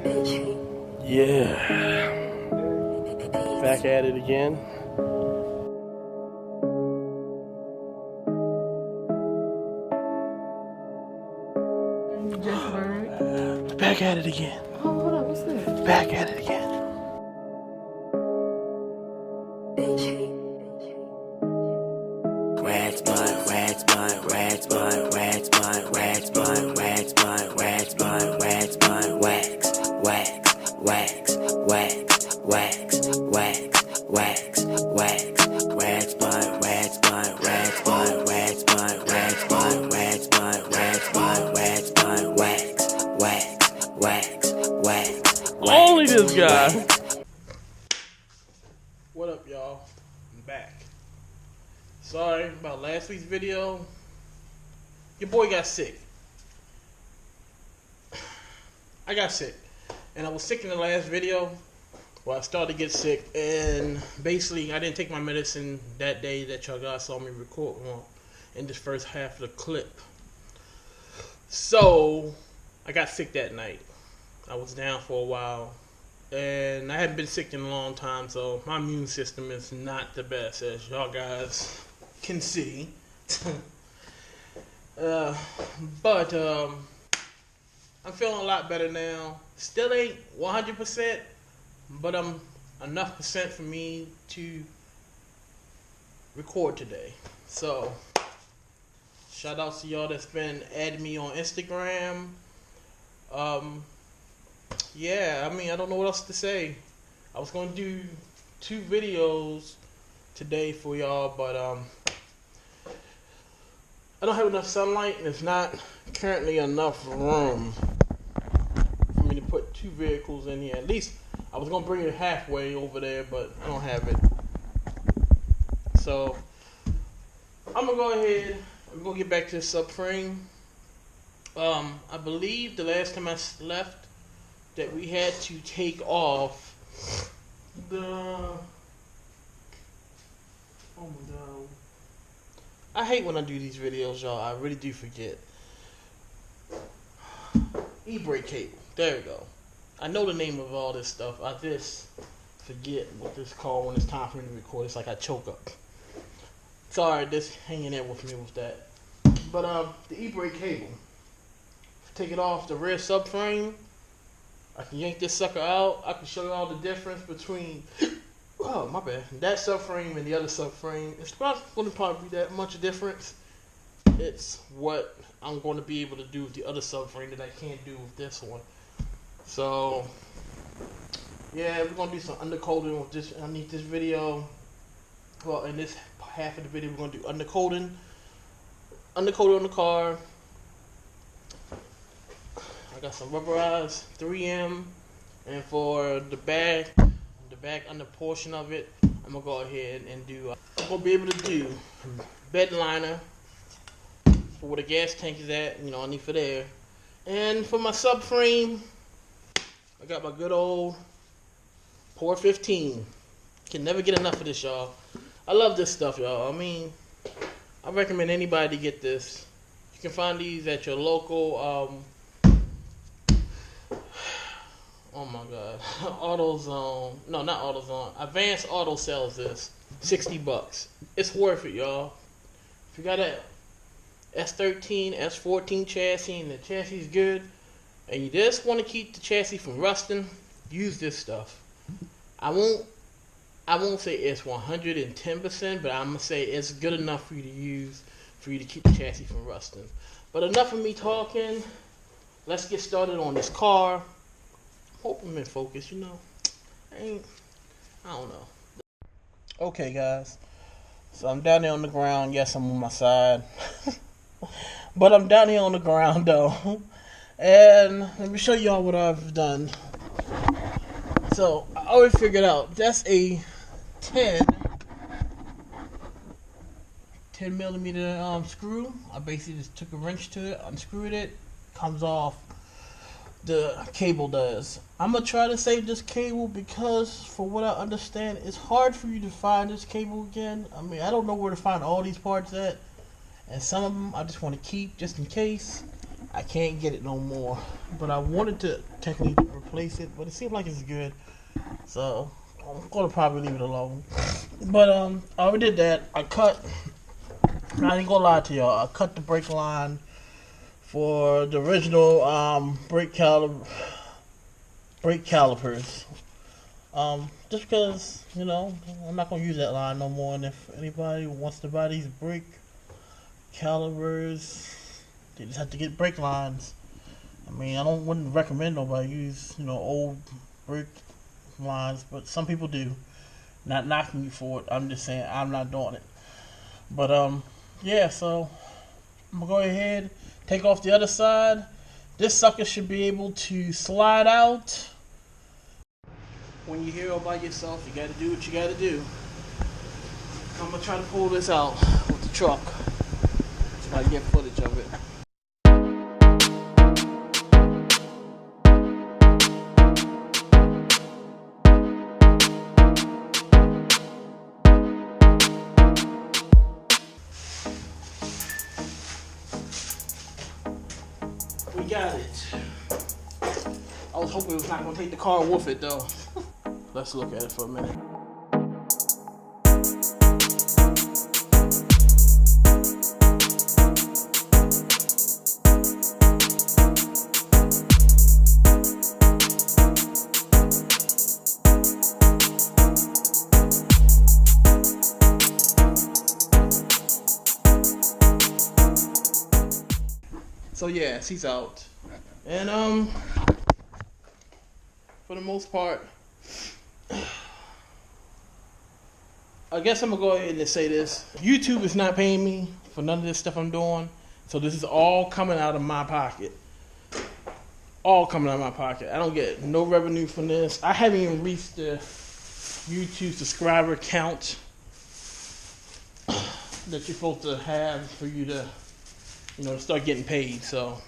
Yeah, back at it again. You just learned? Back at it again. Oh, hold on, what's that? Back at it again. Rags bun, rags bun, rags bun, rags bun, rags bun, rags bun, rags bun, rags bun, wax, wax, wax, wax, wax, wax, wax, wax, rags bun, rags bun, rags bun, rags bun, rags bun, rags bun, rags bun, rags bun, wax, wax, wax, wax. Only this guy. What up, y'all? I'm back. Sorry about last week's video. Your boy got sick. I got sick. And I was sick in the last video. Well, I started to get sick. And basically, I didn't take my medicine that day that y'all guys saw me record on in this first half of the clip. So, I got sick that night. I was down for a while. And I hadn't been sick in a long time, so my immune system is not the best, as y'all guys can see. But I'm feeling a lot better now. Still ain't 100%, but I'm enough percent for me to record today. So, shout out to y'all that's been adding me on Instagram. Yeah, I mean, I don't know what else to say. I was going to do 2 videos today for y'all, but I don't have enough sunlight, and it's not currently enough room for me to put 2 vehicles in here. At least I was going to bring it halfway over there, but I don't have it. So I'm going to go ahead. I'm going to get back to the subframe. I believe the last time I left that we had to take off the... Oh my god. I hate when I do these videos, y'all. I really do forget. E-brake cable. There we go. I know the name of all this stuff. I just forget what this is called when it's time for me to record. It's like I choke up. Sorry, just hanging in with me with that. But the e-brake cable. Take it off the rear subframe. I can yank this sucker out. I can show you all the difference between, oh my bad, that subframe and the other subframe. It's not going to probably be that much difference. It's what I'm going to be able to do with the other subframe that I can't do with this one. So, yeah, we're going to do some undercoating with this underneath this video. Well, in this half of the video, we're going to do undercoating. Undercoating on the car. Got some rubberized 3M, and for the back under portion of it, I'm gonna go ahead and do. I'm gonna be able to do bed liner for where the gas tank is at, you know, underneath of there. And for my subframe, I got my good old Pour 15. Can never get enough of this, y'all. I love this stuff, y'all. I mean, I recommend anybody to get this. You can find these at your local. Oh my god. AutoZone. No, not AutoZone. Advanced Auto sells this. $60. It's worth it, y'all. If you got a S13, S14 chassis and the chassis is good, and you just want to keep the chassis from rusting, use this stuff. I won't say it's 110%, but I'm going to say it's good enough for you to use for you to keep the chassis from rusting. But enough of me talking. Let's get started on this car. Hope I'm in focus, you know. I don't know. Okay, guys. So I'm down there on the ground. Yes, I'm on my side. But I'm down here on the ground, though. And let me show y'all what I've done. So, I already figured out. That's a 10 millimeter screw. I basically just took a wrench to it, unscrewed it. Comes off. The cable does. I'm gonna try to save this cable because, for what I understand, it's hard for you to find this cable again. I mean, I don't know where to find all these parts at, and some of them I just want to keep just in case. I can't get it no more. But I wanted to technically replace it, but it seems like it's good. So I'm gonna probably leave it alone. But I already did that. I ain't gonna lie to y'all. I cut the brake line for the original brake calipers. Just because, you know, I'm not gonna use that line no more. And if anybody wants to buy these brake calipers, they just have to get brake lines. I mean, I wouldn't recommend nobody use, you know, old brake lines, but some people do. Not knocking you for it. I'm just saying I'm not doing it. But yeah, so I'm gonna go ahead, take off the other side. This sucker should be able to slide out. When you're here all by yourself, you gotta do what you gotta do. I'm gonna try to pull this out with the truck. Try to get footage of it. We got it. I was hoping it was not gonna take the car with it though. Let's look at it for a minute. So yeah, she's out. And for the most part, I guess I'm gonna go ahead and say this. YouTube is not paying me for none of this stuff I'm doing. So this is all coming out of my pocket. All coming out of my pocket. I don't get no revenue from this. I haven't even reached the YouTube subscriber count that you're supposed to have for you to, you know, start getting paid. So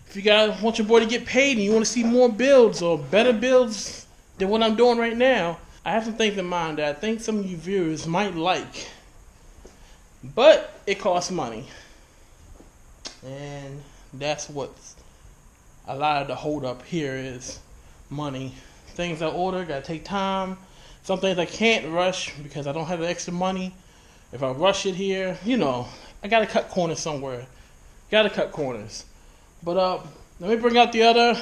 if you guys want your boy to get paid and you want to see more builds or better builds than what I'm doing right now, I have some things in mind that I think some of you viewers might like. But it costs money. And that's what's a lot of the hold up here is money. Things I order gotta take time. Some things I can't rush because I don't have the extra money. If I rush it here, you know, I gotta cut corners somewhere. Gotta cut corners. But let me bring out the other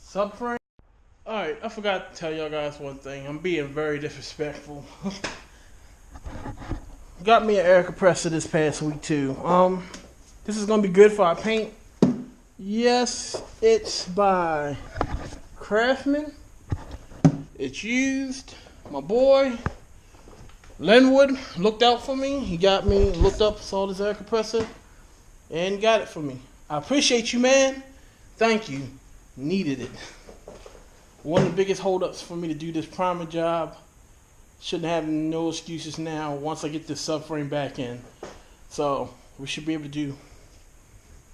subframe. Alright, I forgot to tell y'all guys one thing. I'm being very disrespectful. Got me an air compressor this past week too. This is gonna be good for our paint. Yes, it's by Craftsman. It's used. My boy Linwood looked out for me. He got me, looked up, saw this air compressor, and got it for me. I appreciate you, man. Thank you. Needed it. One of the biggest holdups for me to do this primer job. Shouldn't have no excuses now once I get this subframe back in. So we should be able to do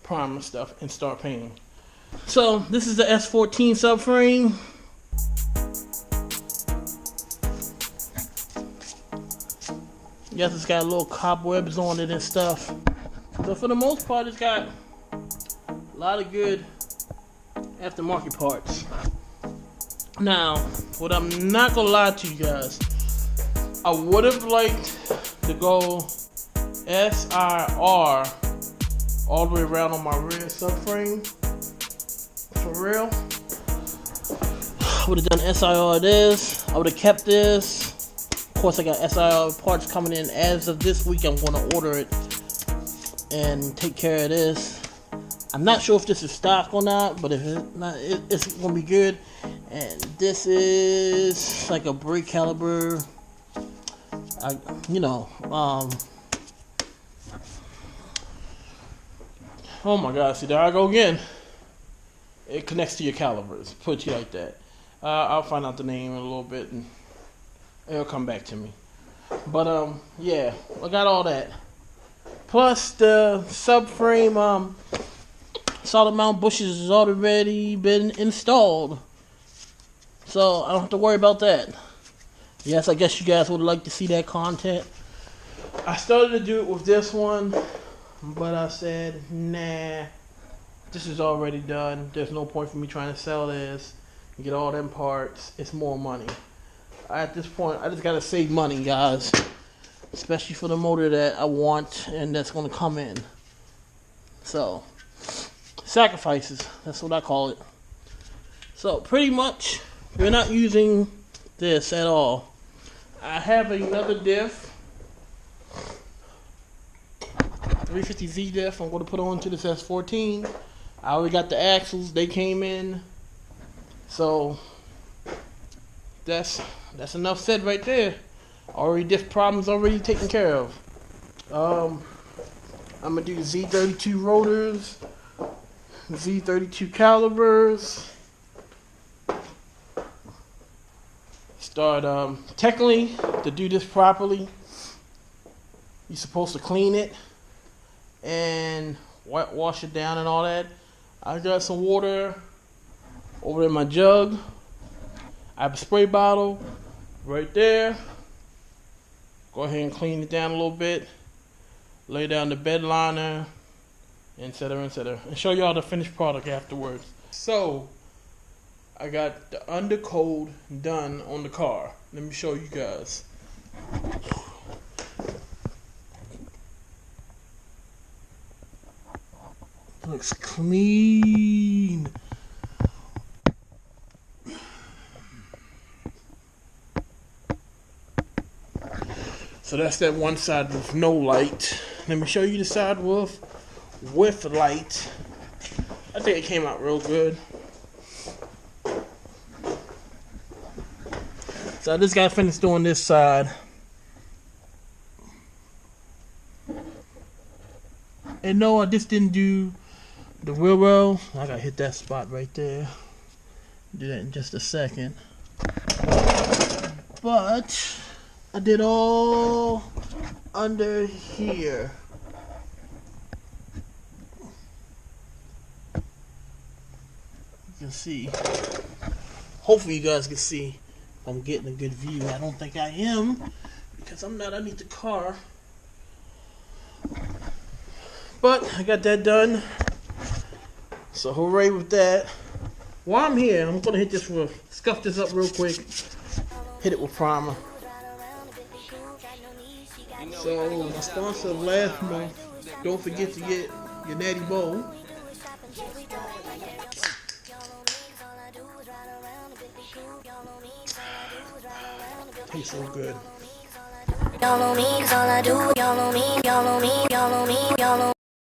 primer stuff and start painting. So this is the S13 subframe. Yes, it's got little cobwebs on it and stuff. But for the most part, it's got a lot of good aftermarket parts. Now, what I'm not gonna lie to you guys, I would have liked to go SIR all the way around on my rear subframe. For real. I would have done SIR this. I would have kept this. Of course, I got SIR parts coming in as of this week. I'm going to order it and take care of this. I'm not sure if this is stock or not, but if it's not, it's going to be good. And this is like a brake caliber. Oh my God! See, there I go again. It connects to your calibers. Put you like that. I'll find out the name in a little bit and it'll come back to me. But yeah, I got all that. Plus the subframe solid mount bushes has already been installed, so I don't have to worry about that. Yes, I guess you guys would like to see that content. I started to do it with this one. but I said, nah, this is already done. There's no point for me trying to sell this and get all them parts. It's more money. At this point, I just gotta save money, guys, especially for the motor that I want and that's gonna come in. So, sacrifices, that's what I call it. So, pretty much, we're not using this at all. I have another diff, 350Z diff, I'm going to put onto this S14. I already got the axles, they came in. So, that's enough said right there. Already diff problems already taken care of. I'm going to do Z32 rotors, Z32 calibers. Start, technically, to do this properly, you're supposed to clean it and wash it down and all that. I got some water over in my jug. I have a spray bottle right there. Go ahead and clean it down a little bit. Lay down the bed liner, etc., etc. And show y'all the finished product afterwards. So, I got the undercoat done on the car. Let me show you guys. Looks clean. So that's that one side with no light. Let me show you the side with light. I think it came out real good. So I just got finished doing this side. And no, I just didn't do the wheel well. I gotta hit that spot right there. Do that in just a second. But I did all under here. You can see. Hopefully you guys can see. I'm getting a good view. I don't think I am because I'm not underneath the car. But I got that done. So hooray with that. While I'm here, I'm gonna hit this with scuff this up real quick. Hit it with primer. So my sponsor of last month, don't forget to get your Natty Bowl. Tastes so good. Y'all know me, 'cause all I do, y'all know me, y'all know me, y'all know me, y'all know me.